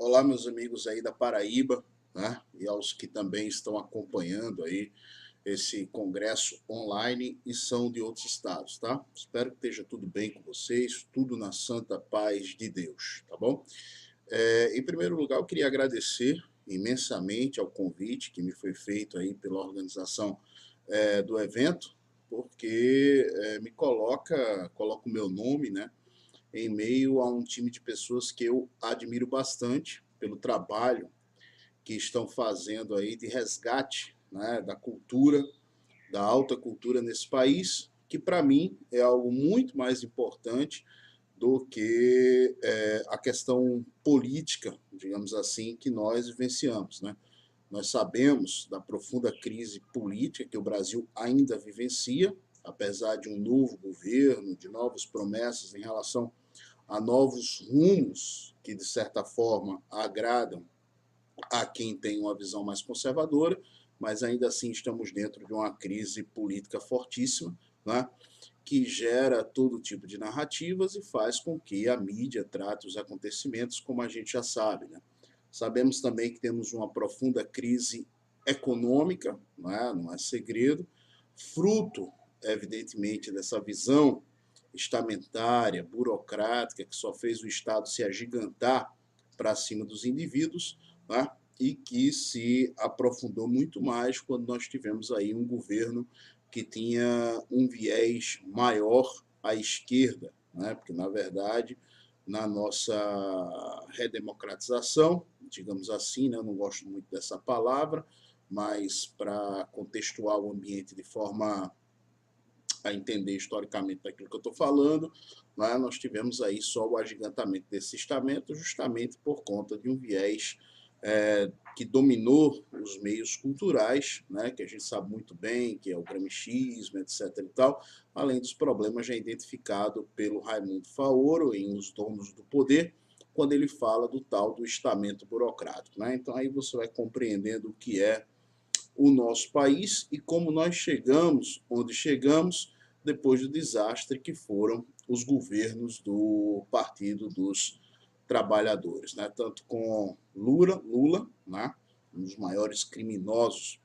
Olá, meus amigos aí da Paraíba, né? E aos que também estão acompanhando aí esse congresso online e são de outros estados, tá? Espero que esteja tudo bem com vocês, tudo na santa paz de Deus, tá bom? Em primeiro lugar, eu queria agradecer imensamente ao convite que me foi feito aí pela organização do evento, porque me coloca o meu nome, né? Em meio a um time de pessoas que eu admiro bastante pelo trabalho que estão fazendo aí de resgate, né, da cultura, da alta cultura nesse país, que para mim é algo muito mais importante do que a questão política, digamos assim, que nós vivenciamos, né? Nós sabemos da profunda crise política que o Brasil ainda vivencia, apesar de um novo governo, de novas promessas em relação a novos rumos que, de certa forma, agradam a quem tem uma visão mais conservadora, mas ainda assim estamos dentro de uma crise política fortíssima, né, que gera todo tipo de narrativas e faz com que a mídia trate os acontecimentos como a gente já sabe. Né? Sabemos também que temos uma profunda crise econômica, não é segredo, fruto, evidentemente, dessa visão estamentária, burocrática, que só fez o Estado se agigantar para cima dos indivíduos, né? E que se aprofundou muito mais quando nós tivemos aí um governo que tinha um viés maior à esquerda, né? Porque, na verdade, na nossa redemocratização, digamos assim, né? Eu não gosto muito dessa palavra, mas para contextuar o ambiente de forma a entender historicamente daquilo que eu estou falando, né, nós tivemos aí só o agigantamento desse estamento, justamente por conta de um viés que dominou os meios culturais, né, que a gente sabe muito bem, que é o gramichismo, etc. e tal, além dos problemas já identificados pelo Raimundo Faoro em Os Donos do Poder, quando ele fala do tal do estamento burocrático. Né? Então aí você vai compreendendo o que é o nosso país e como nós chegamos onde chegamos depois do desastre que foram os governos do Partido dos Trabalhadores, né? Tanto com Lula, né? Um dos maiores criminosos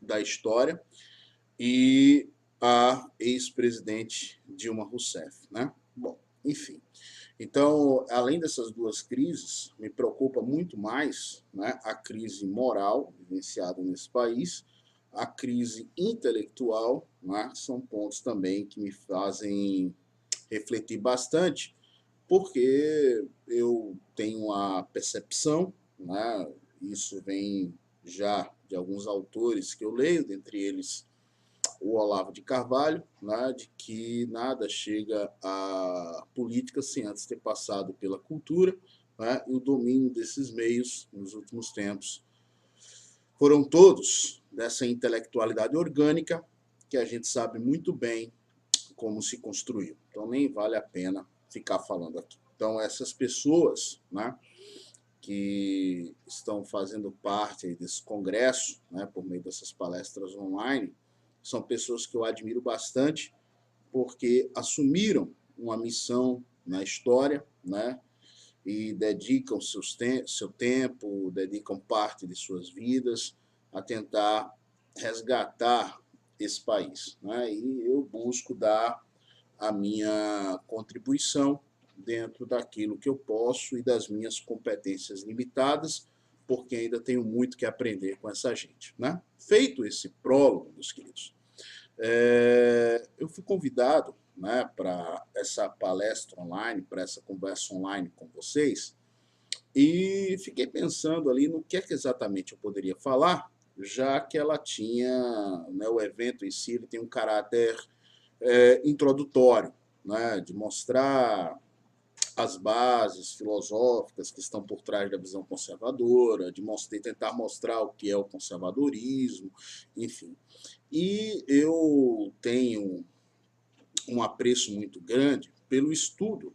da história, e a ex-presidente Dilma Rousseff, né? Bom, enfim. Então, além dessas duas crises, me preocupa muito mais, né, a crise moral vivenciada nesse país, a crise intelectual, né, são pontos também que me fazem refletir bastante, porque eu tenho a percepção, né, isso vem já de alguns autores que eu leio, dentre eles o Olavo de Carvalho, né, de que nada chega à política sem antes ter passado pela cultura, né, e o domínio desses meios nos últimos tempos foram todos dessa intelectualidade orgânica que a gente sabe muito bem como se construiu. Então nem vale a pena ficar falando aqui. Então essas pessoas, né, que estão fazendo parte desse congresso, né, por meio dessas palestras online, são pessoas que eu admiro bastante, porque assumiram uma missão na história, né, e dedicam seu tempo, dedicam parte de suas vidas a tentar resgatar esse país. Né, e eu busco dar a minha contribuição dentro daquilo que eu posso e das minhas competências limitadas, porque ainda tenho muito que aprender com essa gente. Né? Feito esse prólogo, meus queridos, eu fui convidado, né, para essa palestra online, para essa conversa online com vocês, e fiquei pensando ali no que é que exatamente eu poderia falar, já que ela tinha, né, o evento em si ele tem um caráter introdutório, né, de mostrar as bases filosóficas que estão por trás da visão conservadora, de tentar mostrar o que é o conservadorismo, enfim. E eu tenho um apreço muito grande pelo estudo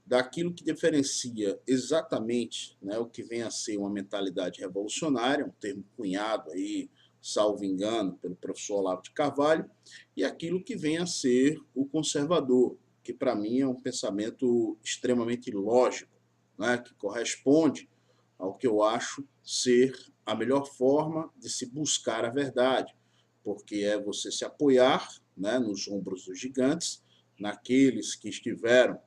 daquilo que diferencia exatamente, né, o que vem a ser uma mentalidade revolucionária, um termo cunhado aí, salvo engano, pelo professor Olavo de Carvalho, e aquilo que vem a ser o conservador, que para mim é um pensamento extremamente lógico, né, que corresponde ao que eu acho ser a melhor forma de se buscar a verdade, porque é você se apoiar, né, nos ombros dos gigantes, naqueles que estiveram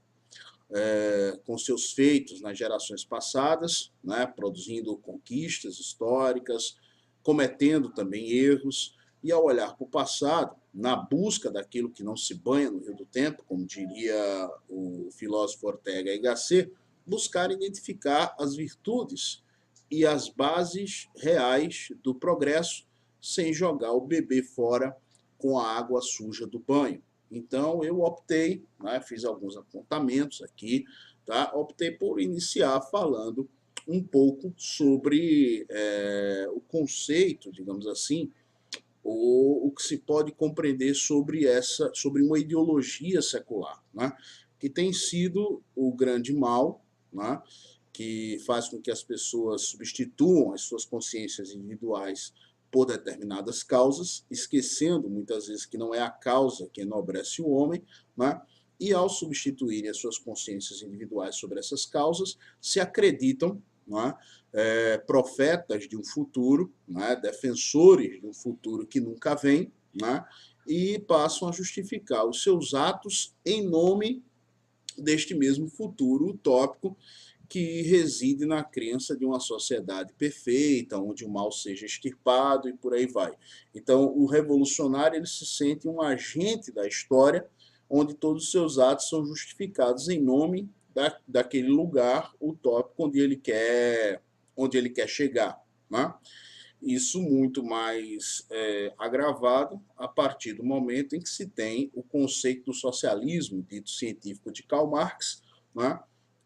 com seus feitos nas gerações passadas, né, produzindo conquistas históricas, cometendo também erros, e ao olhar para o passado, na busca daquilo que não se banha no rio do tempo, como diria o filósofo Ortega y Gasset, buscar identificar as virtudes e as bases reais do progresso, sem jogar o bebê fora com a água suja do banho. Então, eu optei, né, fiz alguns apontamentos aqui, tá? Optei por iniciar falando um pouco sobre o conceito, digamos assim, o que se pode compreender sobre uma ideologia secular, né? Que tem sido o grande mal, né? Que faz com que as pessoas substituam as suas consciências individuais por determinadas causas, esquecendo muitas vezes que não é a causa que enobrece o homem, né? E ao substituírem as suas consciências individuais sobre essas causas, se acreditam, né, profetas de um futuro, né, defensores de um futuro que nunca vem, né, e passam a justificar os seus atos em nome deste mesmo futuro utópico que reside na crença de uma sociedade perfeita, onde o mal seja extirpado e por aí vai. Então, o revolucionário ele se sente um agente da história, onde todos os seus atos são justificados em nome daquele lugar utópico onde ele quer chegar, né? Isso muito mais agravado a partir do momento em que se tem o conceito do socialismo, dito científico de Karl Marx, né?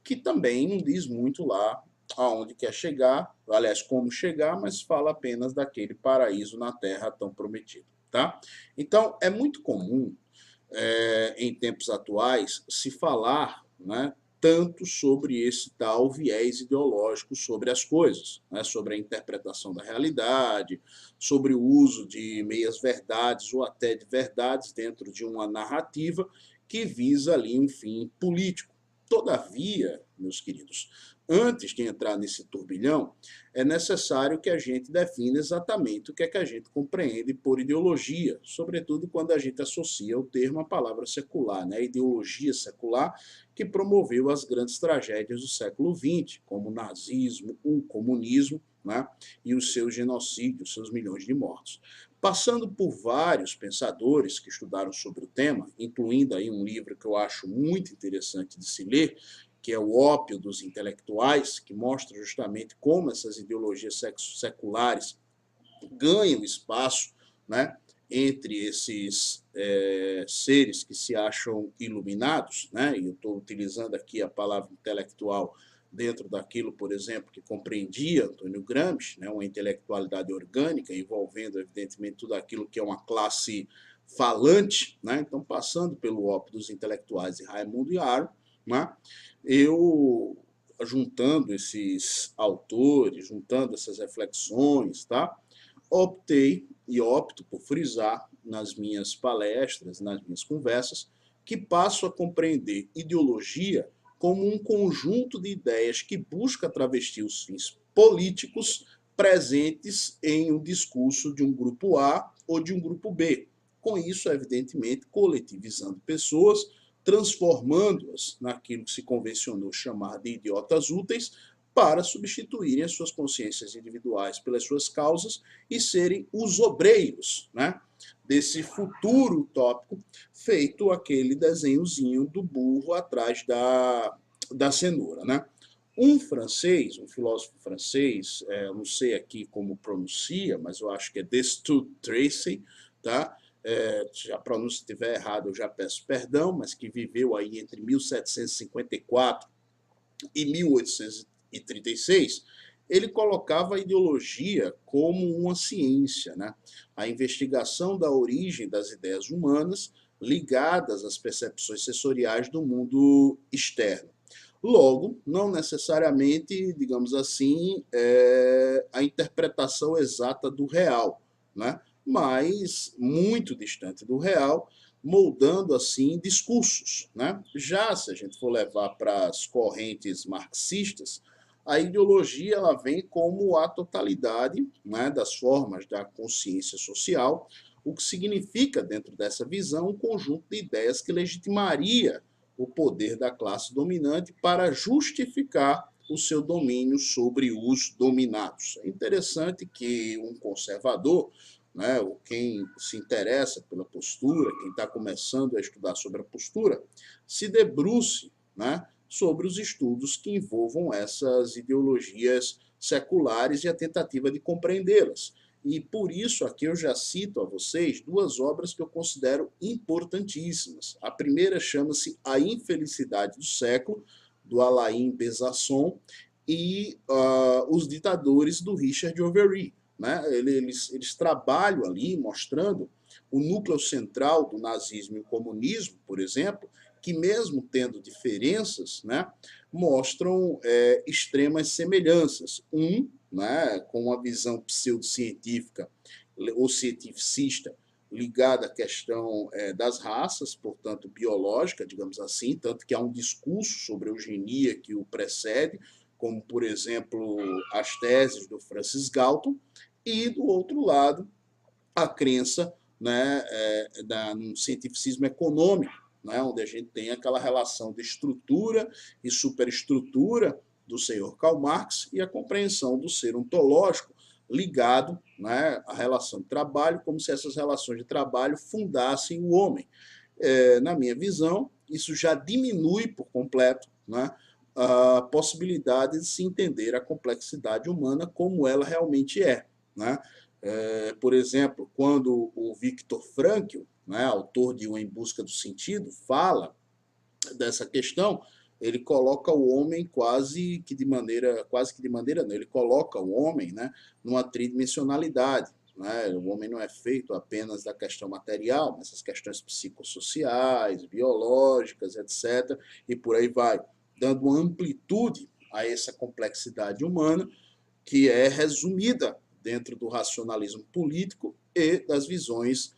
Que também não diz muito lá aonde quer chegar, aliás, como chegar, mas fala apenas daquele paraíso na Terra tão prometido. Tá? Então, é muito comum, em tempos atuais, se falar, né, tanto sobre esse tal viés ideológico sobre as coisas, né, sobre a interpretação da realidade, sobre o uso de meias-verdades ou até de verdades dentro de uma narrativa que visa ali um fim político. Todavia, meus queridos, antes de entrar nesse turbilhão, é necessário que a gente defina exatamente o que é que a gente compreende por ideologia, sobretudo quando a gente associa o termo à palavra secular, né? A ideologia secular que promoveu as grandes tragédias do século XX, como o nazismo, o comunismo, né? E os seus genocídios, seus milhões de mortos. Passando por vários pensadores que estudaram sobre o tema, incluindo aí um livro que eu acho muito interessante de se ler, que é o Ópio dos Intelectuais, que mostra justamente como essas ideologias seculares ganham espaço, né, entre esses seres que se acham iluminados, né, e eu estou utilizando aqui a palavra intelectual dentro daquilo, por exemplo, que compreendia Antônio Gramsci, né, uma intelectualidade orgânica, envolvendo, evidentemente, tudo aquilo que é uma classe falante, né, então, passando pelo Ópio dos Intelectuais de Raimundo Iaro, né, eu, juntando esses autores, juntando essas reflexões, tá, optei e opto por frisar nas minhas palestras, nas minhas conversas, que passo a compreender ideologia como um conjunto de ideias que busca travestir os fins políticos presentes em um discurso de um grupo A ou de um grupo B. Com isso, evidentemente, coletivizando pessoas, transformando-as naquilo que se convencionou chamar de idiotas úteis, para substituírem as suas consciências individuais pelas suas causas e serem os obreiros, né, desse futuro utópico, feito aquele desenhozinho do burro atrás da cenoura. Né? Um francês, um filósofo francês, não sei aqui como pronuncia, mas eu acho que é Destutt Tracy, tá? Se a pronúncia estiver errada, eu já peço perdão, mas que viveu aí entre 1754 e 1836, ele colocava a ideologia como uma ciência, né? A investigação da origem das ideias humanas ligadas às percepções sensoriais do mundo externo. Logo, não necessariamente, digamos assim, a interpretação exata do real, né? Mas muito distante do real, moldando assim discursos, né? Já se a gente for levar para as correntes marxistas, A ideologia ela vem como a totalidade, né, das formas da consciência social, o que significa, dentro dessa visão, um conjunto de ideias que legitimaria o poder da classe dominante para justificar o seu domínio sobre os dominados. É interessante que um conservador, né, ou quem se interessa pela postura, quem está começando a estudar sobre a postura, se debruce, né, sobre os estudos que envolvam essas ideologias seculares e a tentativa de compreendê-las. E por isso aqui eu já cito a vocês duas obras que eu considero importantíssimas. A primeira chama-se A Infelicidade do Século, do Alain Besançon, e Os Ditadores, do Richard Overy. Né? Eles trabalham ali mostrando o núcleo central do nazismo e o comunismo, por exemplo, que mesmo tendo diferenças, né, mostram extremas semelhanças. Né, com uma visão pseudocientífica ou cientificista ligada à questão das raças, portanto biológica, digamos assim, tanto que há um discurso sobre a eugenia que o precede, como, por exemplo, as teses do Francis Galton, e, do outro lado, a crença, né, no cientificismo econômico, né, onde a gente tem aquela relação de estrutura e superestrutura do senhor Karl Marx e a compreensão do ser ontológico ligado, né, à relação de trabalho, como se essas relações de trabalho fundassem o homem. Na minha visão, isso já diminui por completo, né, a possibilidade de se entender a complexidade humana como ela realmente é. Né? Por exemplo, quando o Viktor Frankl, né, autor de O Em Busca do Sentido, fala dessa questão, ele coloca o homem quase que de maneira não, ele coloca o homem, né, numa tridimensionalidade. Né? O homem não é feito apenas da questão material, mas as questões psicossociais, biológicas, etc., e por aí vai, dando uma amplitude a essa complexidade humana que é resumida dentro do racionalismo político e das visões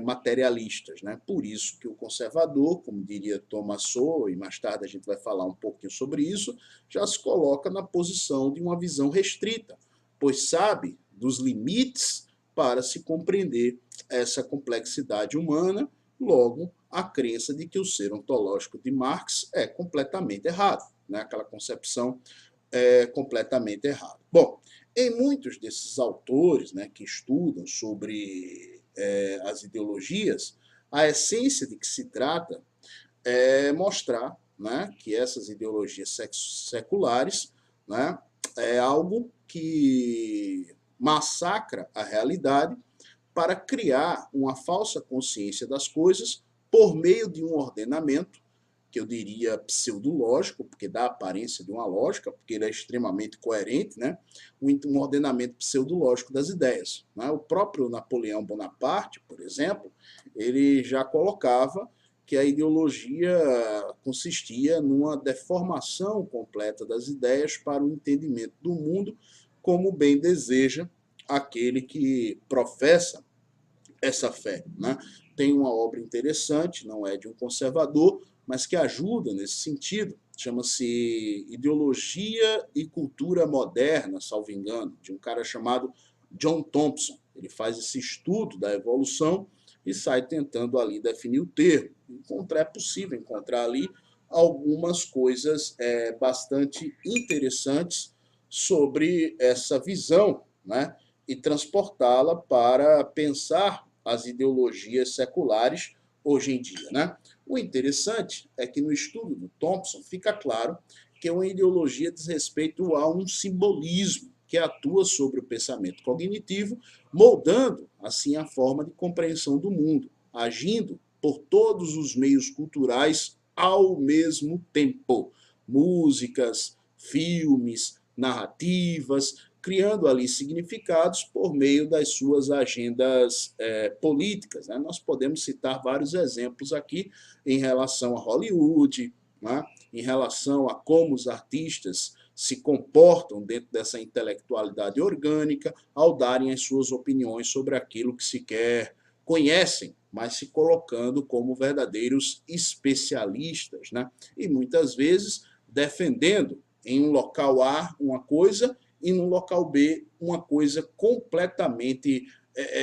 materialistas. Né? Por isso que o conservador, como diria Thomas Sowell, e mais tarde a gente vai falar um pouquinho sobre isso, já se coloca na posição de uma visão restrita, pois sabe dos limites para se compreender essa complexidade humana, logo a crença de que o ser ontológico de Marx é completamente errado, né? Aquela concepção completamente errada. Bom, em muitos desses autores, né, que estudam sobre as ideologias, a essência de que se trata é mostrar, né, que essas ideologias seculares, né, é algo que massacra a realidade para criar uma falsa consciência das coisas por meio de um ordenamento que eu diria pseudológico, porque dá a aparência de uma lógica, porque ele é extremamente coerente, né? Um ordenamento pseudológico das ideias. Né? O próprio Napoleão Bonaparte, por exemplo, ele já colocava que a ideologia consistia numa deformação completa das ideias para o entendimento do mundo como bem deseja aquele que professa essa fé. Né? Tem uma obra interessante, não é de um conservador, mas que ajuda nesse sentido. Chama-se Ideologia e Cultura Moderna, salvo engano, de um cara chamado John Thompson. Ele faz esse estudo da evolução e sai tentando ali definir o termo. É possível encontrar ali algumas coisas bastante interessantes sobre essa visão, né? E transportá-la para pensar as ideologias seculares hoje em dia. Né? O interessante é que no estudo do Thompson fica claro que uma ideologia diz respeito a um simbolismo que atua sobre o pensamento cognitivo, moldando assim a forma de compreensão do mundo, agindo por todos os meios culturais ao mesmo tempo. Músicas, filmes, narrativas, criando ali significados por meio das suas agendas políticas. Né? Nós podemos citar vários exemplos aqui em relação a Hollywood, né? Em relação a como os artistas se comportam dentro dessa intelectualidade orgânica ao darem as suas opiniões sobre aquilo que sequer conhecem, mas se colocando como verdadeiros especialistas, né? E muitas vezes defendendo em um local A uma coisa e no local B uma coisa completamente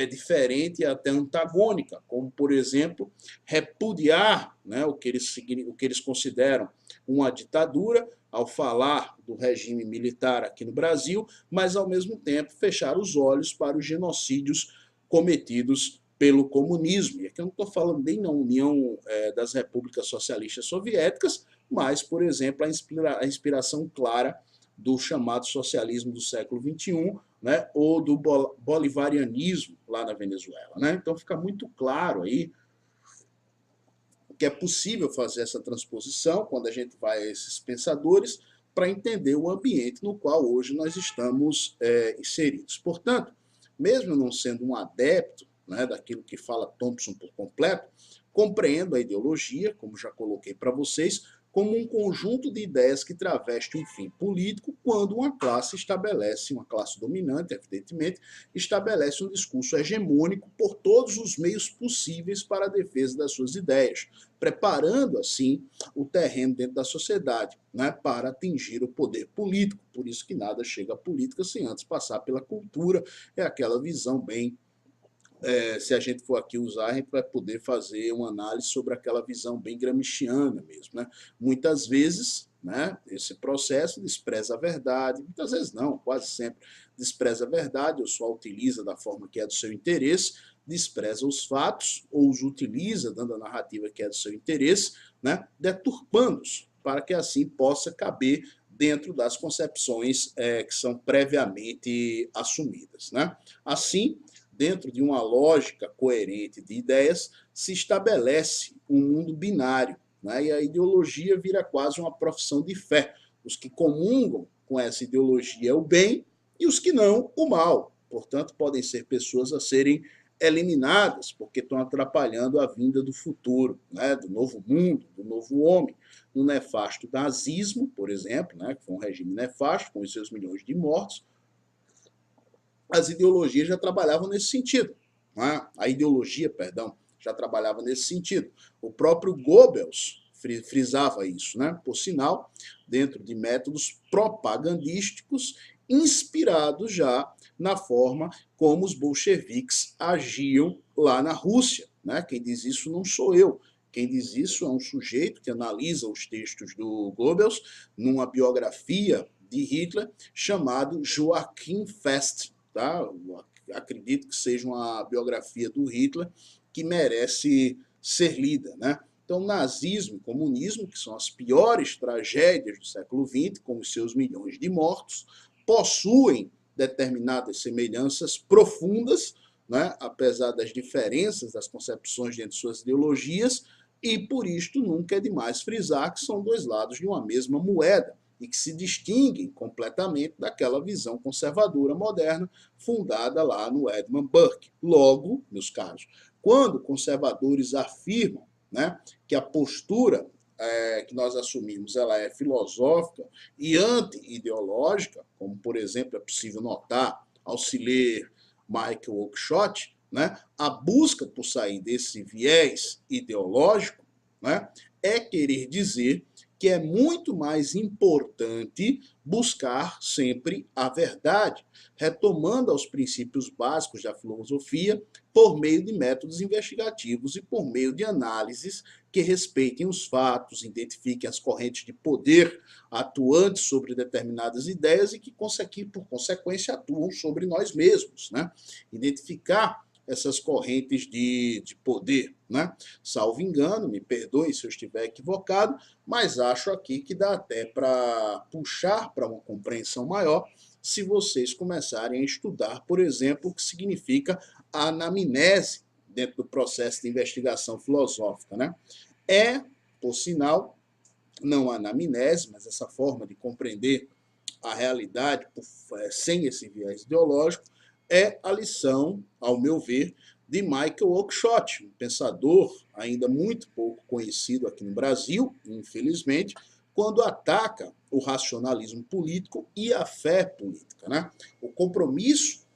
diferente e até antagônica, como, por exemplo, repudiar, né, o que eles consideram uma ditadura, ao falar do regime militar aqui no Brasil, mas, ao mesmo tempo, fechar os olhos para os genocídios cometidos pelo comunismo. E aqui eu não estou falando nem na União das Repúblicas Socialistas Soviéticas, mas, por exemplo, a inspiração clara do chamado socialismo do século XXI, né, ou do bolivarianismo lá na Venezuela. Né? Então fica muito claro aí que é possível fazer essa transposição quando a gente vai a esses pensadores para entender o ambiente no qual hoje nós estamos inseridos. Portanto, mesmo não sendo um adepto, né, daquilo que fala Thompson por completo, compreendo a ideologia, como já coloquei para vocês, como um conjunto de ideias que traveste um fim político quando uma classe estabelece, uma classe dominante, evidentemente, estabelece um discurso hegemônico por todos os meios possíveis para a defesa das suas ideias, preparando, assim, o terreno dentro da sociedade, né, para atingir o poder político. Por isso que nada chega à política sem antes passar pela cultura, é aquela visão bem... se a gente for aqui usar, a gente vai poder fazer uma análise sobre aquela visão bem gramsciana mesmo. Né? Muitas vezes, né, esse processo despreza a verdade, muitas vezes não, quase sempre despreza a verdade, ou só utiliza da forma que é do seu interesse, despreza os fatos, ou os utiliza dando a narrativa que é do seu interesse, né, deturpando-os, para que assim possa caber dentro das concepções que são previamente assumidas. Né? Assim, dentro de uma lógica coerente de ideias, se estabelece um mundo binário, né? E a ideologia vira quase uma profissão de fé. Os que comungam com essa ideologia o bem e os que não, o mal. Portanto, podem ser pessoas a serem eliminadas, porque estão atrapalhando a vinda do futuro, né? Do novo mundo, do novo homem. No nefasto nazismo, por exemplo, né? Que foi um regime nefasto, com os seus milhões de mortos, as ideologias já trabalhavam nesse sentido. Né? A ideologia, perdão, já trabalhava nesse sentido. O próprio Goebbels frisava isso, né? Por sinal, dentro de métodos propagandísticos inspirados já na forma como os bolcheviques agiam lá na Rússia. Né? Quem diz isso não sou eu. Quem diz isso é um sujeito que analisa os textos do Goebbels numa biografia de Hitler chamado Joachim Fest. Tá? Acredito que seja uma biografia do Hitler que merece ser lida. Né? Então, nazismo e comunismo, que são as piores tragédias do século XX, com os seus milhões de mortos, possuem determinadas semelhanças profundas, né? Apesar das diferenças das concepções dentro de suas ideologias, e por isto nunca é demais frisar que são dois lados de uma mesma moeda, e que se distinguem completamente daquela visão conservadora moderna fundada lá no Edmund Burke. Logo, meus caros, quando conservadores afirmam, né, que a postura que nós assumimos ela é filosófica e anti-ideológica, como, por exemplo, é possível notar ao se ler Michael Oakeshott, né, a busca por sair desse viés ideológico, né, é querer dizer que é muito mais importante buscar sempre a verdade, retomando aos princípios básicos da filosofia por meio de métodos investigativos e por meio de análises que respeitem os fatos, identifiquem as correntes de poder atuantes sobre determinadas ideias e que, por consequência, atuam sobre nós mesmos. Né? Identificar essas correntes de poder. Né? Salvo engano, me perdoem se eu estiver equivocado, mas acho aqui que dá até para puxar para uma compreensão maior se vocês começarem a estudar, por exemplo, o que significa a anamnese dentro do processo de investigação filosófica. Né? Por sinal, não a anamnese, mas essa forma de compreender a realidade sem esse viés ideológico, é a lição, ao meu ver, de Michael Oakeshott, um pensador ainda muito pouco conhecido aqui no Brasil, infelizmente, quando ataca o racionalismo político e a fé política. Né? O compromisso,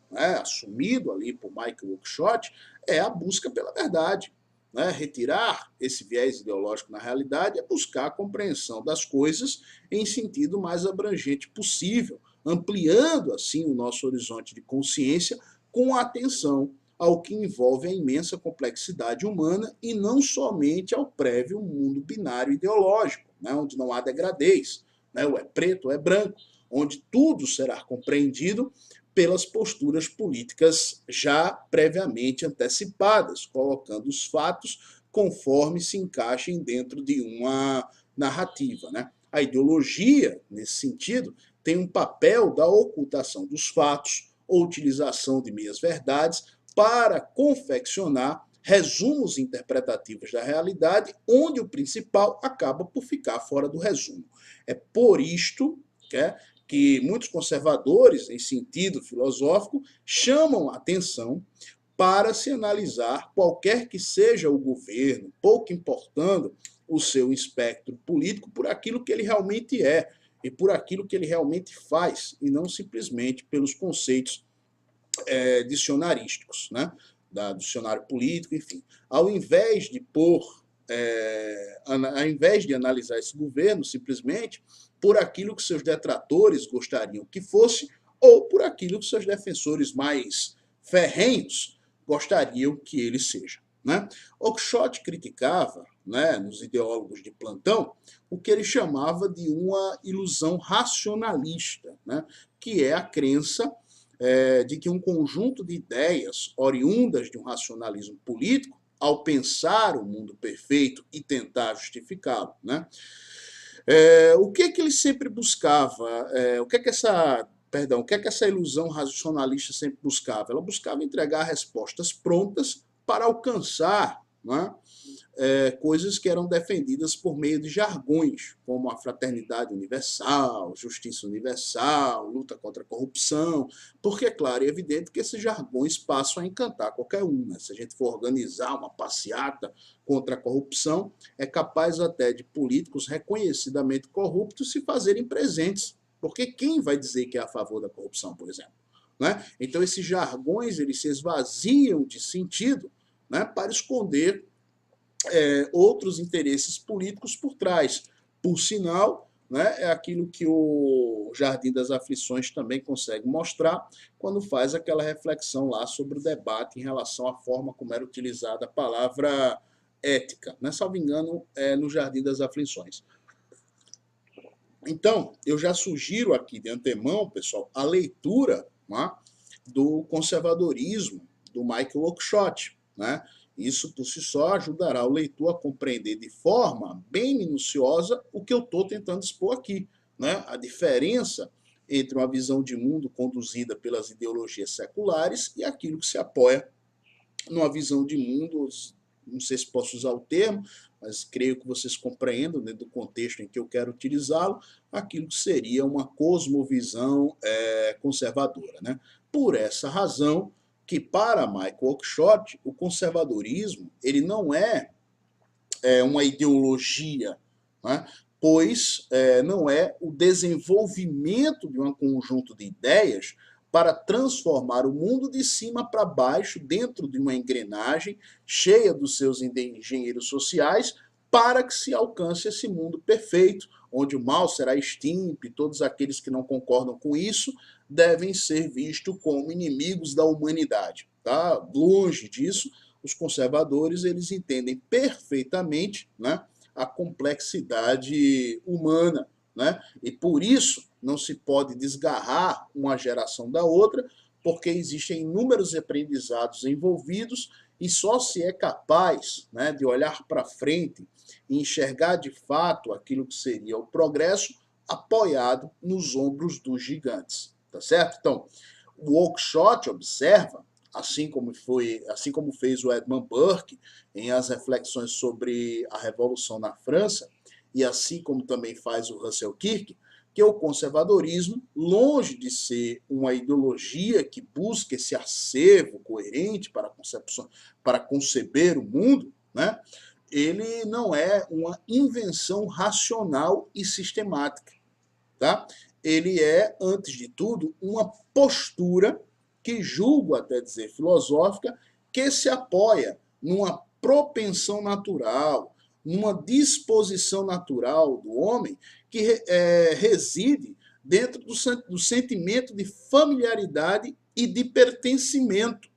né, assumido ali por Michael Oakeshott é a busca pela verdade. né, retirar esse viés ideológico na realidade, é buscar a compreensão das coisas em sentido mais abrangente possível, ampliando assim o nosso horizonte de consciência com atenção ao que envolve a imensa complexidade humana e não somente ao prévio mundo binário ideológico, né, onde não há degradês, né, ou é preto ou é branco, onde tudo será compreendido pelas posturas políticas já previamente antecipadas, colocando os fatos conforme se encaixem dentro de uma narrativa, né? A ideologia, nesse sentido, tem um papel da ocultação dos fatos ou utilização de meias-verdades para confeccionar resumos interpretativos da realidade, onde o principal acaba por ficar fora do resumo. É por isto que muitos conservadores, em sentido filosófico, chamam a atenção para se analisar qualquer que seja o governo, pouco importando o seu espectro político, por aquilo que ele realmente é e por aquilo que ele realmente faz, e não simplesmente pelos conceitos dicionarísticos, né? Do dicionário político, enfim. Ao invés de ao invés de analisar esse governo simplesmente por aquilo que seus detratores gostariam que fosse, ou por aquilo que seus defensores mais ferrenhos gostariam que ele seja, né? Oakeshott criticava, né, nos ideólogos de plantão, o que ele chamava de uma ilusão racionalista, né, que é a crença de que um conjunto de ideias oriundas de um racionalismo político, ao pensar o mundo perfeito e tentar justificá-lo, né? O que ele sempre buscava? O que essa ilusão racionalista sempre buscava? Ela buscava entregar respostas prontas para alcançar, né, coisas que eram defendidas por meio de jargões, como a fraternidade universal, justiça universal, luta contra a corrupção, porque é claro e evidente que esses jargões passam a encantar qualquer um, né? Se a gente for organizar uma passeata contra a corrupção, é capaz até de políticos reconhecidamente corruptos se fazerem presentes, porque quem vai dizer que é a favor da corrupção, por exemplo? Né? Então esses jargões eles se esvaziam de sentido, né, para esconder outros interesses políticos por trás. Por sinal, né, é aquilo que o Jardim das Aflições também consegue mostrar quando faz aquela reflexão lá sobre o debate em relação à forma como era utilizada a palavra ética, né, salvo engano, no Jardim das Aflições. Então, eu já sugiro aqui de antemão, pessoal, a leitura, né, do conservadorismo do Michael Oakeshott, né? Isso, por si só, ajudará o leitor a compreender de forma bem minuciosa o que eu estou tentando expor aqui, né? A diferença entre uma visão de mundo conduzida pelas ideologias seculares e aquilo que se apoia numa visão de mundo, não sei se posso usar o termo, mas creio que vocês compreendam, dentro do contexto em que eu quero utilizá-lo, aquilo que seria uma cosmovisão conservadora, né? Por essa razão, que para Michael Oakeshott, o conservadorismo ele não é uma ideologia, né? Pois não é o desenvolvimento de um conjunto de ideias para transformar o mundo de cima para baixo dentro de uma engrenagem cheia dos seus engenheiros sociais para que se alcance esse mundo perfeito, onde o mal será extinto e todos aqueles que não concordam com isso devem ser vistos como inimigos da humanidade. Tá? Longe disso, os conservadores eles entendem perfeitamente, né, a complexidade humana, né? E por isso não se pode desgarrar uma geração da outra, porque existem inúmeros aprendizados envolvidos e só se é capaz, né, de olhar para frente e enxergar de fato aquilo que seria o progresso apoiado nos ombros dos gigantes, tá certo? Então, o Oakeshott observa, assim como fez o Edmund Burke em As Reflexões sobre a Revolução na França, e assim como também faz o Russell Kirk, que o conservadorismo, longe de ser uma ideologia que busca esse acervo coerente para conceber o mundo, né, ele não é uma invenção racional e sistemática. Tá? Ele é, antes de tudo, uma postura que julgo até dizer filosófica, que se apoia numa propensão natural, numa disposição natural do homem que reside dentro do sentimento de familiaridade e de pertencimento.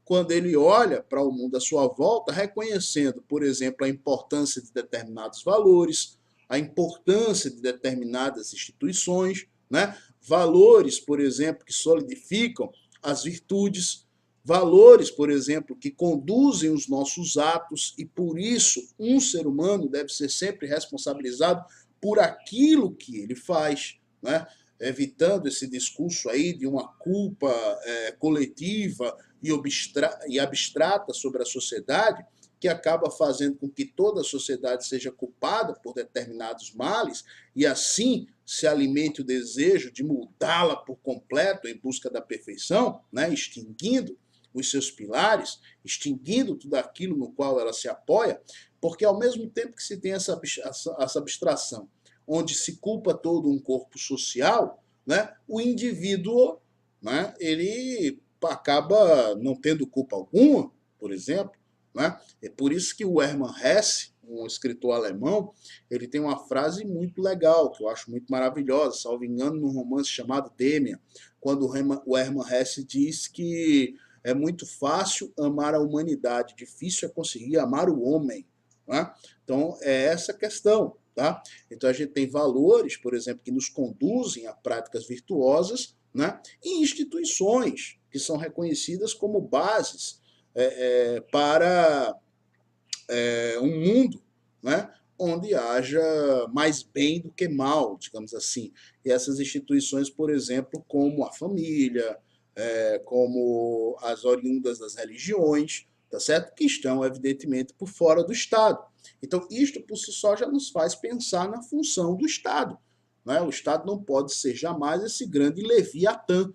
Quando ele olha para o mundo à sua volta, reconhecendo, por exemplo, a importância de determinados valores, a importância de determinadas instituições, né? Valores, por exemplo, que solidificam as virtudes, valores, por exemplo, que conduzem os nossos atos, e por isso um ser humano deve ser sempre responsabilizado por aquilo que ele faz, né? Evitando esse discurso aí de uma culpa coletiva e abstrata sobre a sociedade, que acaba fazendo com que toda a sociedade seja culpada por determinados males e assim se alimente o desejo de mudá-la por completo em busca da perfeição, né? Extinguindo os seus pilares, extinguindo tudo aquilo no qual ela se apoia, porque ao mesmo tempo que se tem essa abstração, onde se culpa todo um corpo social, né, o indivíduo, né, ele acaba não tendo culpa alguma, por exemplo. Né? É por isso que o Hermann Hesse, um escritor alemão, ele tem uma frase muito legal, que eu acho muito maravilhosa, salvo engano, num romance chamado Demian, quando o Hermann Hesse diz que é muito fácil amar a humanidade, difícil é conseguir amar o homem. Né? Então, é essa questão. Tá? Então, a gente tem valores, por exemplo, que nos conduzem a práticas virtuosas, né? E instituições que são reconhecidas como bases para um mundo, né? Onde haja mais bem do que mal, digamos assim. E essas instituições, por exemplo, como a família, como as oriundas das religiões, tá certo? Que estão, evidentemente, por fora do Estado. Então, isto por si só já nos faz pensar na função do Estado. Né? O Estado não pode ser jamais esse grande leviatã,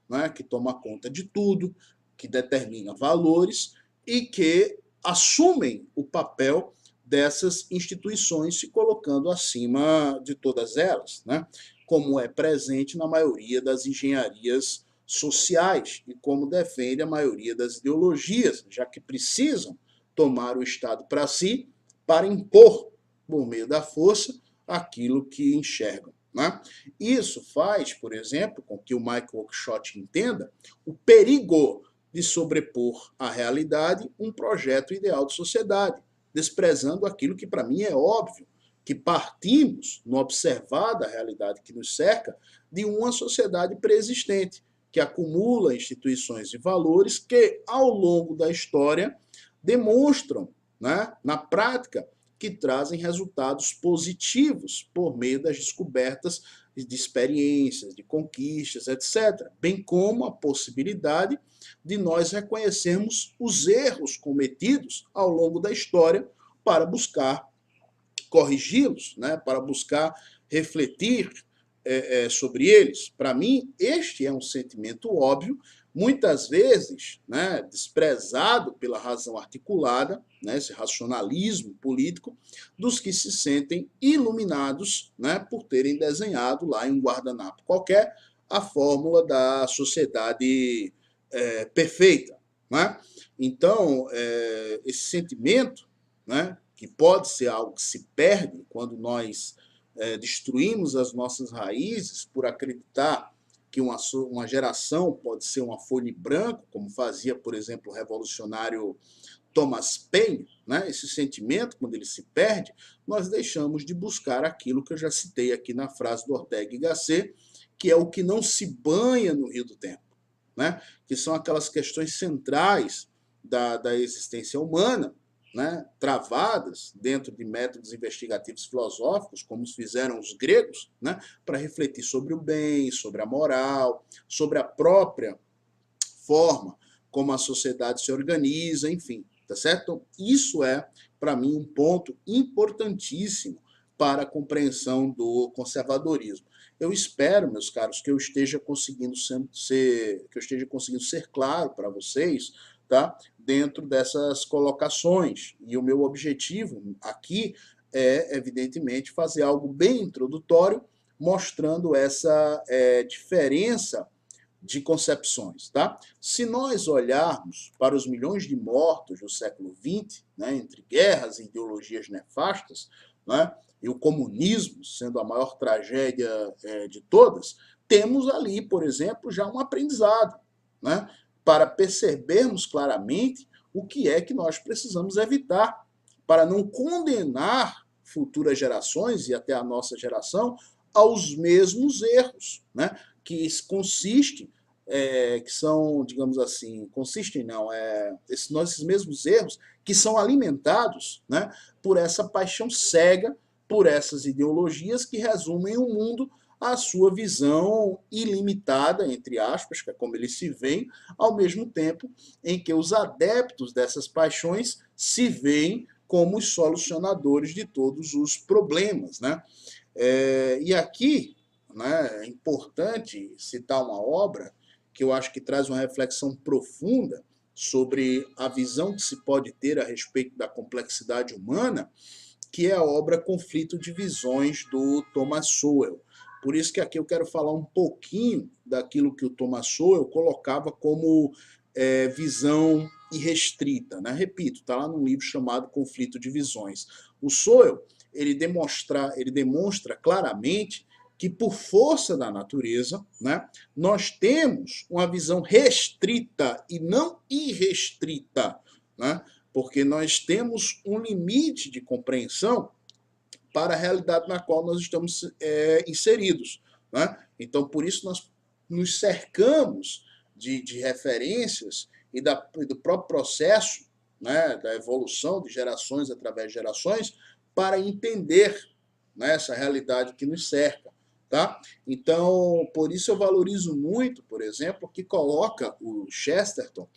né? Que toma conta de tudo, que determina valores e que assumem o papel dessas instituições, se colocando acima de todas elas, né? Como é presente na maioria das engenharias sociais e como defende a maioria das ideologias, já que precisam tomar o Estado para si para impor, por meio da força, aquilo que enxergam. Né? Isso faz, por exemplo, com que o Michael Oakeshott entenda o perigo de sobrepor à realidade um projeto ideal de sociedade, desprezando aquilo que para mim é óbvio, que partimos, no observar da realidade que nos cerca, de uma sociedade preexistente, que acumula instituições e valores que, ao longo da história, demonstram, né, na prática, que trazem resultados positivos por meio das descobertas de experiências, de conquistas, etc., bem como a possibilidade de nós reconhecermos os erros cometidos ao longo da história para buscar corrigi-los, né, para buscar refletir sobre eles. Para mim, este é um sentimento óbvio, muitas vezes, né, desprezado pela razão articulada, né, esse racionalismo político, dos que se sentem iluminados, né, por terem desenhado lá em um guardanapo qualquer a fórmula da sociedade perfeita. Né? Então, esse sentimento, né, que pode ser algo que se perde quando nós destruímos as nossas raízes por acreditar que uma geração pode ser uma folha em branco, como fazia, por exemplo, o revolucionário Thomas Paine, né? Esse sentimento, quando ele se perde, nós deixamos de buscar aquilo que eu já citei aqui na frase do Ortega y Gasset, que é o que não se banha no rio do tempo, né? Que são aquelas questões centrais da existência humana, né, travadas dentro de métodos investigativos filosóficos, como fizeram os gregos, né, para refletir sobre o bem, sobre a moral, sobre a própria forma como a sociedade se organiza, enfim, tá certo? Então, isso é, para mim, um ponto importantíssimo para a compreensão do conservadorismo. Eu espero, meus caros, que eu esteja conseguindo ser claro para vocês, tá? Dentro dessas colocações. E o meu objetivo aqui é, evidentemente, fazer algo bem introdutório, mostrando essa diferença de concepções. Tá? Se nós olharmos para os milhões de mortos do século XX, né, entre guerras e ideologias nefastas, né, e o comunismo sendo a maior tragédia de todas, temos ali, por exemplo, já um aprendizado, né, para percebermos claramente o que é que nós precisamos evitar, para não condenar futuras gerações e até a nossa geração aos mesmos erros, né, que consistem, que são, digamos assim, consistem não, esses mesmos erros que são alimentados, né, por essa paixão cega, por essas ideologias que resumem o mundo à sua visão ilimitada, entre aspas, que é como eles se veem, ao mesmo tempo em que os adeptos dessas paixões se veem como os solucionadores de todos os problemas, né? E aqui, né, é importante citar uma obra que eu acho que traz uma reflexão profunda sobre a visão que se pode ter a respeito da complexidade humana, que é a obra Conflito de Visões, do Thomas Sowell. Por isso que aqui eu quero falar um pouquinho daquilo que o Thomas Sowell colocava como visão irrestrita, né? Repito, está lá num livro chamado Conflito de Visões. O Sowell, ele demonstra claramente que, por força da natureza, né, nós temos uma visão restrita e não irrestrita, né? Porque nós temos um limite de compreensão para a realidade na qual nós estamos inseridos, né? Então, por isso, nós nos cercamos de referências e do próprio processo, né, da evolução de gerações através de gerações, para entender, né, essa realidade que nos cerca. Tá? Então, por isso eu valorizo muito, por exemplo, que coloca o Chesterton,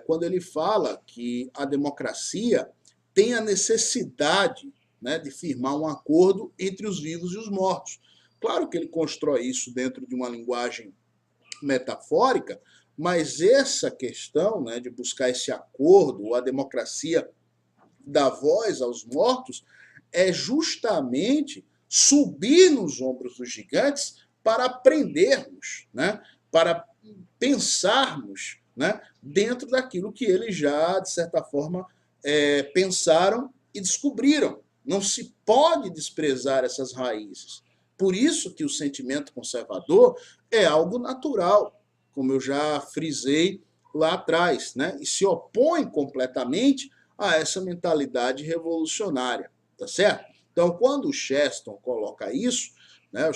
quando ele fala que a democracia tem a necessidade, né, de firmar um acordo entre os vivos e os mortos. Claro que ele constrói isso dentro de uma linguagem metafórica, mas essa questão, né, de buscar esse acordo, a democracia dá voz aos mortos, é justamente subir nos ombros dos gigantes para aprendermos, né, para pensarmos, né, dentro daquilo que eles já, de certa forma, pensaram e descobriram. Não se pode desprezar essas raízes. Por isso que o sentimento conservador é algo natural, como eu já frisei lá atrás, né? E se opõe completamente a essa mentalidade revolucionária, tá certo? Então, quando o Chesterton coloca isso, né,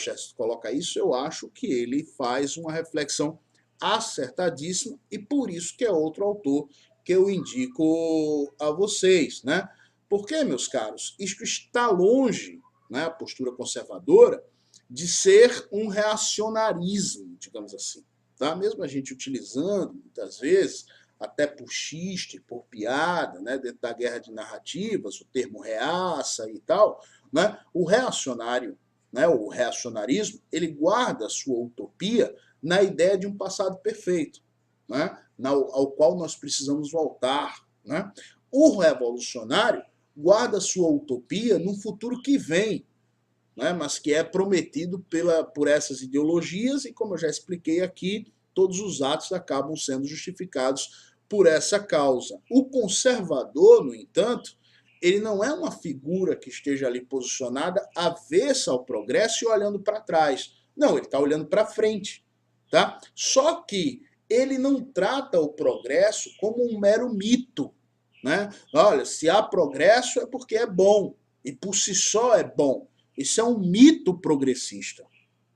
eu acho que ele faz uma reflexão acertadíssima e por isso que é outro autor que eu indico a vocês, né? Porque, meus caros, isto está longe, né, a postura conservadora, de ser um reacionarismo, digamos assim. Tá? Mesmo a gente utilizando, muitas vezes, até por xiste, por piada, né, dentro da guerra de narrativas, o termo reaça e tal, né, o reacionário, né, o reacionarismo, ele guarda a sua utopia na ideia de um passado perfeito, né, ao qual nós precisamos voltar. Né? O revolucionário guarda sua utopia num futuro que vem, né, mas que é prometido por essas ideologias e, como eu já expliquei aqui, todos os atos acabam sendo justificados por essa causa. O conservador, no entanto, ele não é uma figura que esteja ali posicionada avessa ao progresso e olhando para trás. Não, ele está olhando para frente. Tá? Só que ele não trata o progresso como um mero mito. Né? Olha, se há progresso é porque é bom, e por si só é bom. Isso é um mito progressista.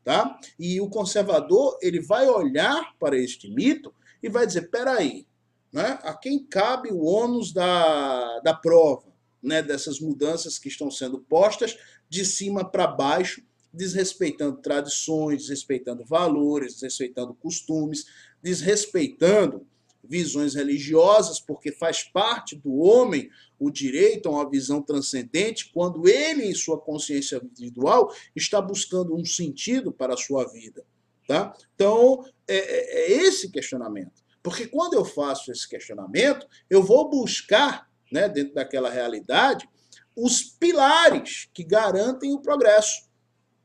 Tá? E o conservador ele vai olhar para este mito e vai dizer, peraí, né? A quem cabe o ônus da prova, né? Dessas mudanças que estão sendo postas de cima para baixo, desrespeitando tradições, desrespeitando valores, desrespeitando costumes, desrespeitando visões religiosas, porque faz parte do homem o direito a uma visão transcendente, quando ele, em sua consciência individual, está buscando um sentido para a sua vida. Tá? Então, é esse questionamento. Porque quando eu faço esse questionamento, eu vou buscar, né, dentro daquela realidade, os pilares que garantem o progresso.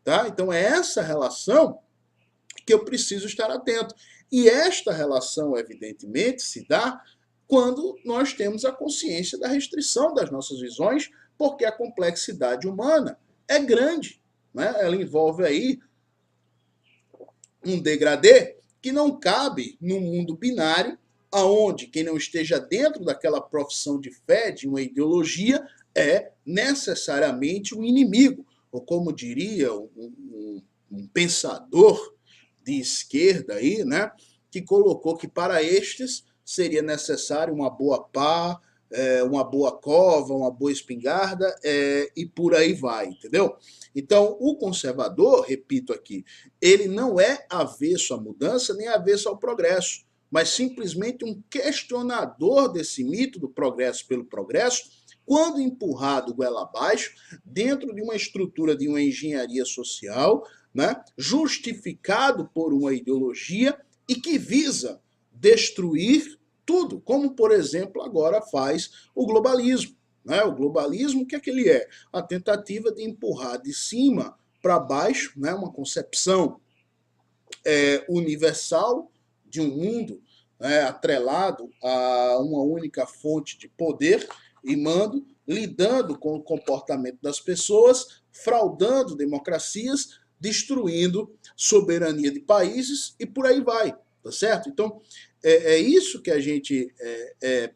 Tá? Então, é essa relação que eu preciso estar atento. E esta relação, evidentemente, se dá quando nós temos a consciência da restrição das nossas visões, porque a complexidade humana é grande, né? Ela envolve aí um degradê que não cabe no mundo binário, aonde quem não esteja dentro daquela profissão de fé, de uma ideologia, é necessariamente um inimigo. Ou como diria um pensador de esquerda aí, né, que colocou que para estes seria necessário uma boa pá, uma boa cova, uma boa espingarda, e por aí vai, entendeu? Então, o conservador, repito aqui, ele não é avesso à mudança nem avesso ao progresso, mas simplesmente um questionador desse mito do progresso pelo progresso, quando empurrado goela abaixo, dentro de uma estrutura de uma engenharia social, né, justificado por uma ideologia e que visa destruir tudo, como, por exemplo, agora faz o globalismo. Né? O globalismo, o que é que ele é? A tentativa de empurrar de cima para baixo, né, uma concepção universal de um mundo, né, atrelado a uma única fonte de poder e mando, lidando com o comportamento das pessoas, fraudando democracias, destruindo soberania de países e por aí vai, tá certo? Então, é isso que a gente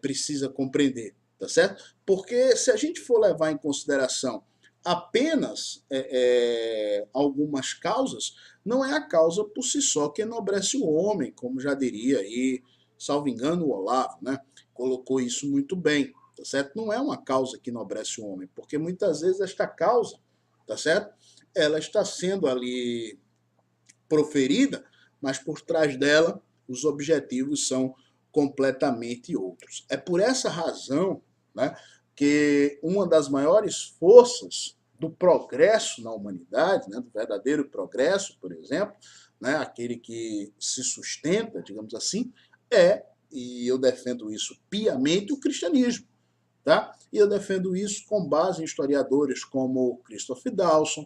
precisa compreender, tá certo? Porque se a gente for levar em consideração apenas algumas causas, não é a causa por si só que enobrece o homem, como já diria aí, salvo engano, o Olavo, né? Colocou isso muito bem, tá certo? Não é uma causa que enobrece o homem, porque muitas vezes esta causa, tá certo? Ela está sendo ali proferida, mas por trás dela os objetivos são completamente outros. É por essa razão, né, que uma das maiores forças do progresso na humanidade, né, do verdadeiro progresso, por exemplo, né, aquele que se sustenta, digamos assim, e eu defendo isso piamente, o cristianismo. Tá? E eu defendo isso com base em historiadores como Christopher Dawson,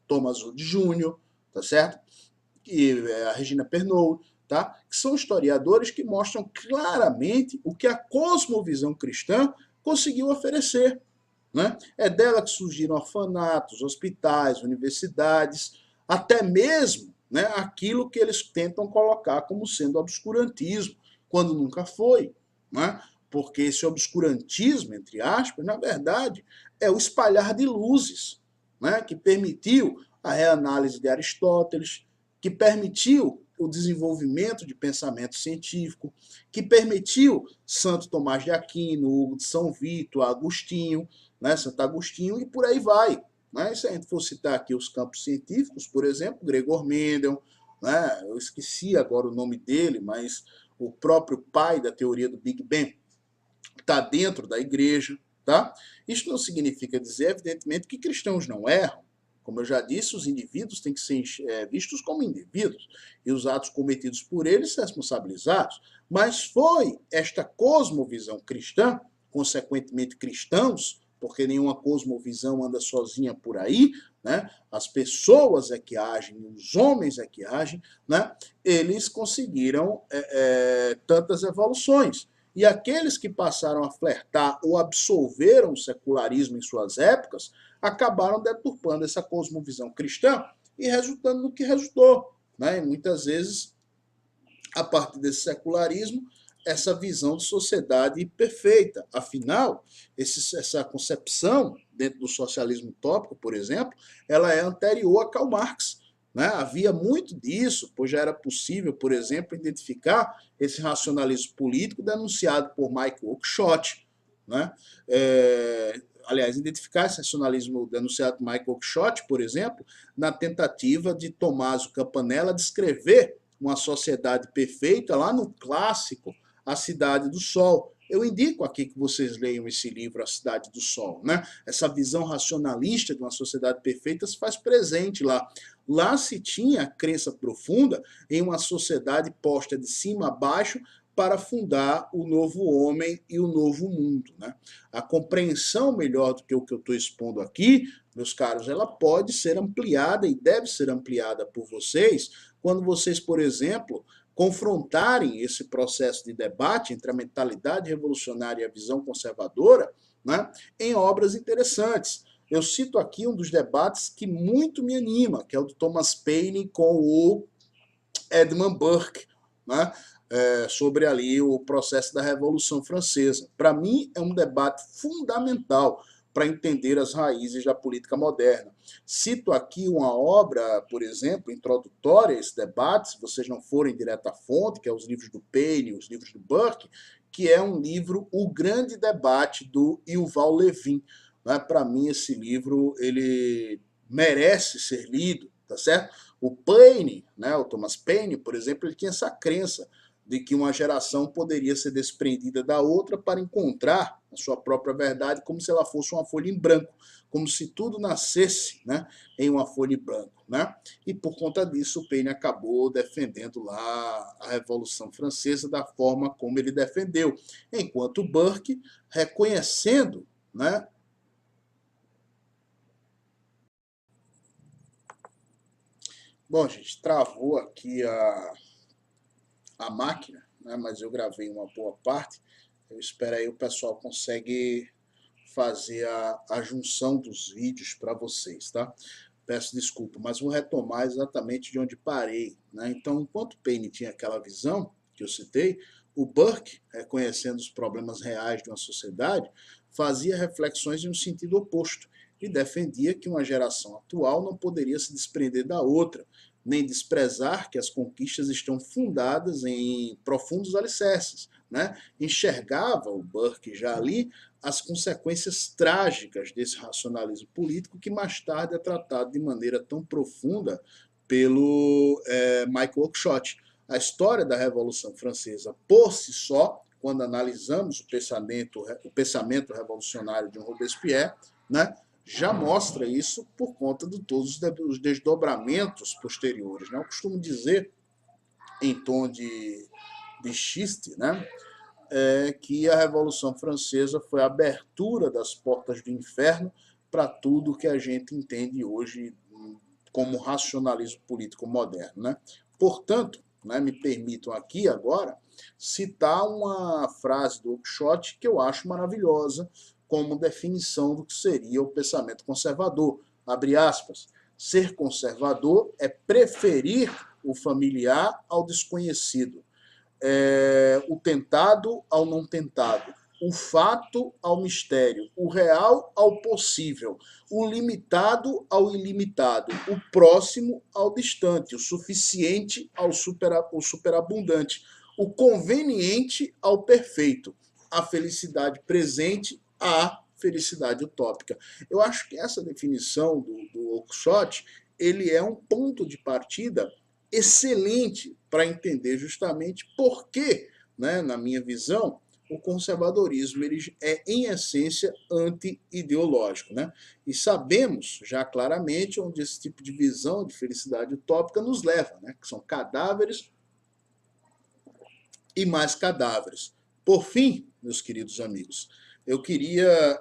Thomas Hood Jr., tá certo? E a Regina Pernoud, tá? Que são historiadores que mostram claramente o que a cosmovisão cristã conseguiu oferecer. Né? É dela que surgiram orfanatos, hospitais, universidades, até mesmo, né, aquilo que eles tentam colocar como sendo obscurantismo, quando nunca foi. Né? Porque esse obscurantismo, entre aspas, na verdade, é o espalhar de luzes, né, que permitiu a reanálise de Aristóteles, que permitiu o desenvolvimento de pensamento científico, que permitiu Santo Tomás de Aquino, Hugo de São Vito, Agostinho, né, Santo Agostinho, e por aí vai. Né? Se a gente for citar aqui os campos científicos, por exemplo, Gregor Mendel, né, eu esqueci agora o nome dele, mas o próprio pai da teoria do Big Bang está dentro da igreja. Tá? Isso não significa dizer, evidentemente, que cristãos não erram. Como eu já disse, os indivíduos têm que ser vistos como indivíduos e os atos cometidos por eles responsabilizados. Mas foi esta cosmovisão cristã, consequentemente cristãos, porque nenhuma cosmovisão anda sozinha por aí, né? As pessoas é que agem, os homens é que agem, né? Eles conseguiram tantas evoluções. E aqueles que passaram a flertar ou absolveram o secularismo em suas épocas acabaram deturpando essa cosmovisão cristã e resultando no que resultou. Né? E muitas vezes, a partir desse secularismo, essa visão de sociedade perfeita. Afinal, essa concepção dentro do socialismo utópico, por exemplo, ela é anterior a Karl Marx. Né? Havia muito disso, pois já era possível, por exemplo, identificar esse racionalismo político denunciado por Michael Oakeshott. Né? Aliás, identificar esse racionalismo denunciado por Michael Oakeshott, por exemplo, na tentativa de Tommaso Campanella descrever uma sociedade perfeita lá no clássico A Cidade do Sol. Eu indico aqui que vocês leiam esse livro, A Cidade do Sol. Né? Essa visão racionalista de uma sociedade perfeita se faz presente lá. Lá se tinha a crença profunda em uma sociedade posta de cima a baixo para fundar o novo homem e o novo mundo, né? A compreensão melhor do que o que eu estou expondo aqui, meus caros, ela pode ser ampliada e deve ser ampliada por vocês quando vocês, por exemplo, confrontarem esse processo de debate entre a mentalidade revolucionária e a visão conservadora, né, em obras interessantes. Eu cito aqui um dos debates que muito me anima, que é o do Thomas Paine com o Edmund Burke, né, sobre ali o processo da Revolução Francesa. Para mim, é um debate fundamental para entender as raízes da política moderna. Cito aqui uma obra, por exemplo, introdutória a esse debate, se vocês não forem direto à fonte, que é os livros do Paine, os livros do Burke, que é um livro, O Grande Debate, do Yuval Levin. Né? Para mim, esse livro ele merece ser lido, tá certo? O Paine, né, o Thomas Paine, por exemplo, ele tinha essa crença de que uma geração poderia ser desprendida da outra para encontrar a sua própria verdade, como se ela fosse uma folha em branco, como se tudo nascesse, né, em uma folha em branco, né? E por conta disso, o Paine acabou defendendo lá a Revolução Francesa da forma como ele defendeu, enquanto Burke, reconhecendo, né, bom, gente, travou aqui a máquina, né, mas eu gravei uma boa parte. Eu espero aí o pessoal consegue fazer a junção dos vídeos para vocês, tá? Peço desculpa, mas vou retomar exatamente de onde parei, né? Então, enquanto Paine tinha aquela visão que eu citei, o Burke, reconhecendo os problemas reais de uma sociedade, fazia reflexões em um sentido oposto e defendia que uma geração atual não poderia se desprender da outra, nem desprezar que as conquistas estão fundadas em profundos alicerces, né? Enxergava o Burke já ali as consequências trágicas desse racionalismo político que mais tarde é tratado de maneira tão profunda pelo Michael Oakeshott. A história da Revolução Francesa, por si só, quando analisamos o pensamento revolucionário de um Robespierre, né, já mostra isso por conta de todos os desdobramentos posteriores. Né? Eu costumo dizer, em tom de xiste, né, que a Revolução Francesa foi a abertura das portas do inferno para tudo que a gente entende hoje como racionalismo político moderno. Né? Portanto, né, me permitam aqui agora citar uma frase do Oakeshott que eu acho maravilhosa como definição do que seria o pensamento conservador. Abre aspas. Ser conservador é preferir o familiar ao desconhecido, o tentado ao não tentado, o fato ao mistério, o real ao possível, o limitado ao ilimitado, o próximo ao distante, o suficiente ao superabundante, o conveniente ao perfeito, a felicidade presente à felicidade utópica. Eu acho que essa definição do Oakeshott, ele é um ponto de partida excelente para entender justamente por que, né, na minha visão, o conservadorismo ele é, em essência, anti-ideológico. Né? E sabemos já claramente onde esse tipo de visão de felicidade utópica nos leva, né? Que são cadáveres e mais cadáveres. Por fim, meus queridos amigos, eu queria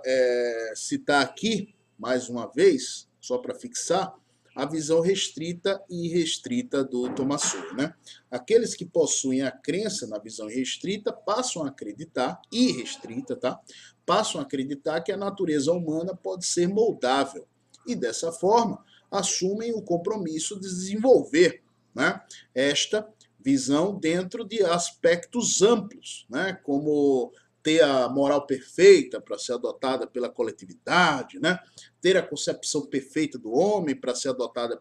citar aqui, mais uma vez, só para fixar, a visão restrita e irrestrita do Thomas Sowell. Né? Aqueles que possuem a crença na visão restrita passam a acreditar, irrestrita, tá? Passam a acreditar que a natureza humana pode ser moldável e, dessa forma, assumem o compromisso de desenvolver, né, esta visão dentro de aspectos amplos, né, como ter a moral perfeita para ser adotada pela coletividade, né? Ter a concepção perfeita do homem para ser adotada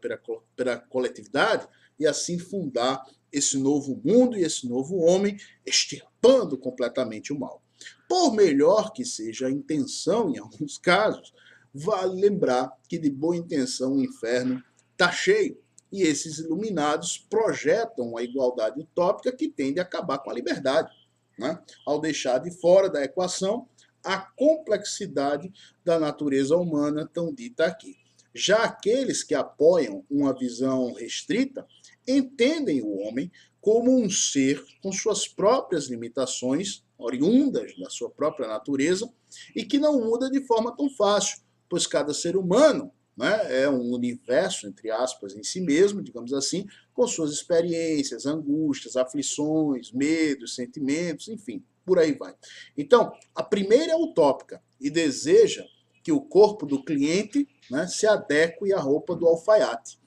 pela coletividade e assim fundar esse novo mundo e esse novo homem, extirpando completamente o mal. Por melhor que seja a intenção, em alguns casos, vale lembrar que de boa intenção o inferno está cheio. E esses iluminados projetam a igualdade utópica que tende a acabar com a liberdade, né? Ao deixar de fora da equação a complexidade da natureza humana tão dita aqui. Já aqueles que apoiam uma visão restrita entendem o homem como um ser com suas próprias limitações, oriundas da sua própria natureza, e que não muda de forma tão fácil, pois cada ser humano, né, é um universo, entre aspas, em si mesmo, digamos assim, com suas experiências, angústias, aflições, medos, sentimentos, enfim, por aí vai. Então, a primeira é utópica e deseja que o corpo do cliente, né, se adeque à roupa do alfaiate.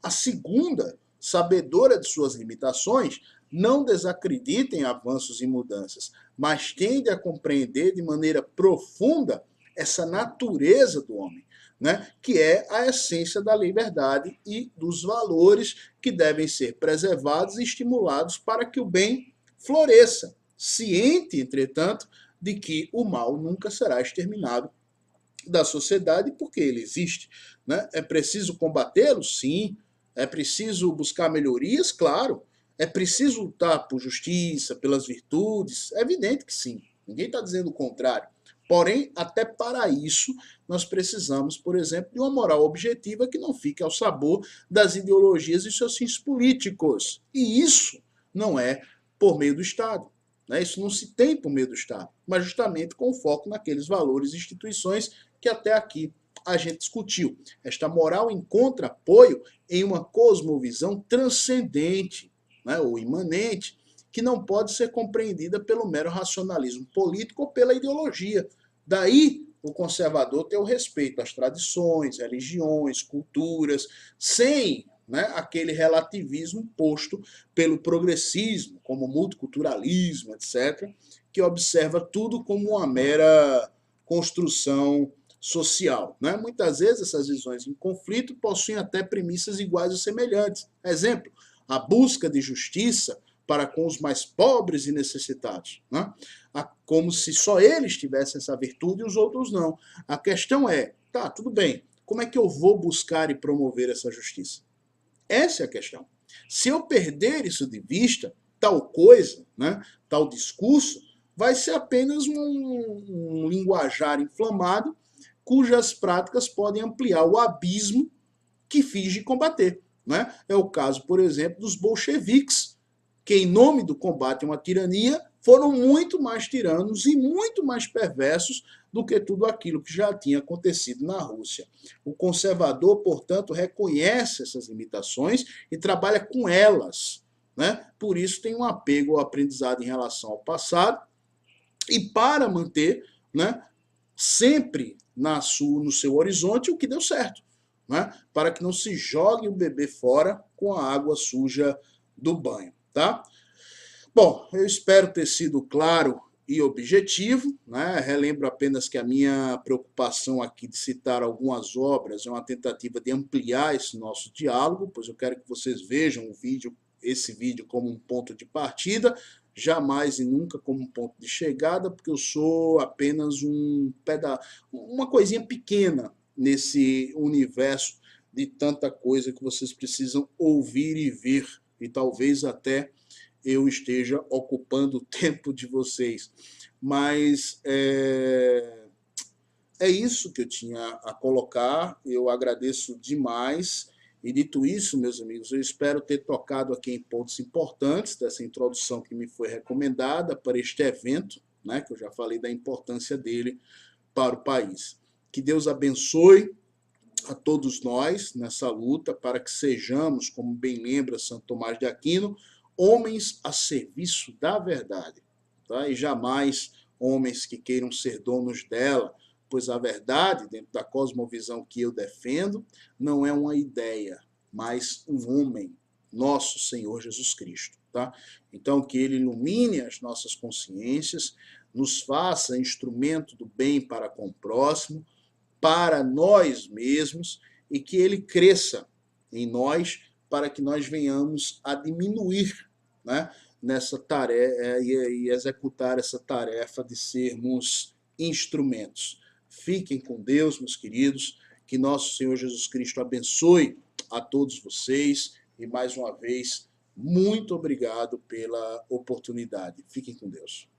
A segunda, sabedora de suas limitações, não desacredita em avanços e mudanças, mas tende a compreender de maneira profunda essa natureza do homem, né, que é a essência da liberdade e dos valores que devem ser preservados e estimulados para que o bem floresça, ciente, entretanto, de que o mal nunca será exterminado da sociedade porque ele existe. Né? É preciso combatê-lo? Sim. É preciso buscar melhorias? Claro. É preciso lutar por justiça, pelas virtudes? É evidente que sim. Ninguém está dizendo o contrário. Porém, até para isso, nós precisamos, por exemplo, de uma moral objetiva que não fique ao sabor das ideologias e seus fins políticos. E isso não é por meio do Estado. Né? Isso não se tem por meio do Estado, mas justamente com foco naqueles valores e instituições que até aqui a gente discutiu. Esta moral encontra apoio em uma cosmovisão transcendente, né, ou imanente, que não pode ser compreendida pelo mero racionalismo político ou pela ideologia. Daí o conservador ter o respeito às tradições, religiões, culturas, sem, né, aquele relativismo posto pelo progressismo, como multiculturalismo, etc., que observa tudo como uma mera construção social. Né? Muitas vezes essas visões em conflito possuem até premissas iguais ou semelhantes. Exemplo, a busca de justiça para com os mais pobres e necessitados. Né? Como se só eles tivessem essa virtude e os outros não. A questão é, tá, tudo bem, como é que eu vou buscar e promover essa justiça? Essa é a questão. Se eu perder isso de vista, tal coisa, né, tal discurso, vai ser apenas um linguajar inflamado cujas práticas podem ampliar o abismo que finge combater. Né? É o caso, por exemplo, dos bolcheviques, que, em nome do combate a uma tirania, foram muito mais tiranos e muito mais perversos do que tudo aquilo que já tinha acontecido na Rússia. O conservador, portanto, reconhece essas limitações e trabalha com elas. Né? Por isso tem um apego ao aprendizado em relação ao passado e para manter, né, sempre no seu horizonte o que deu certo, né? Para que não se jogue o bebê fora com a água suja do banho, tá? Bom, eu espero ter sido claro e objetivo, né? Relembro apenas que a minha preocupação aqui de citar algumas obras é uma tentativa de ampliar esse nosso diálogo, pois eu quero que vocês vejam esse vídeo como um ponto de partida, jamais e nunca como um ponto de chegada, porque eu sou apenas uma coisinha pequena nesse universo de tanta coisa que vocês precisam ouvir e ver, e talvez até eu esteja ocupando o tempo de vocês. Mas é isso que eu tinha a colocar. Eu agradeço demais. E dito isso, meus amigos, eu espero ter tocado aqui em pontos importantes dessa introdução que me foi recomendada para este evento, né, que eu já falei da importância dele para o país. Que Deus abençoe a todos nós nessa luta para que sejamos, como bem lembra Santo Tomás de Aquino, homens a serviço da verdade, tá? E jamais homens que queiram ser donos dela, pois a verdade, dentro da cosmovisão que eu defendo, não é uma ideia, mas um homem, nosso Senhor Jesus Cristo. Tá? Então, que Ele ilumine as nossas consciências, nos faça instrumento do bem para com o próximo, para nós mesmos, e que Ele cresça em nós para que nós venhamos a diminuir, né, nessa tarefa e executar essa tarefa de sermos instrumentos. Fiquem com Deus, meus queridos, que nosso Senhor Jesus Cristo abençoe a todos vocês e, mais uma vez, muito obrigado pela oportunidade. Fiquem com Deus.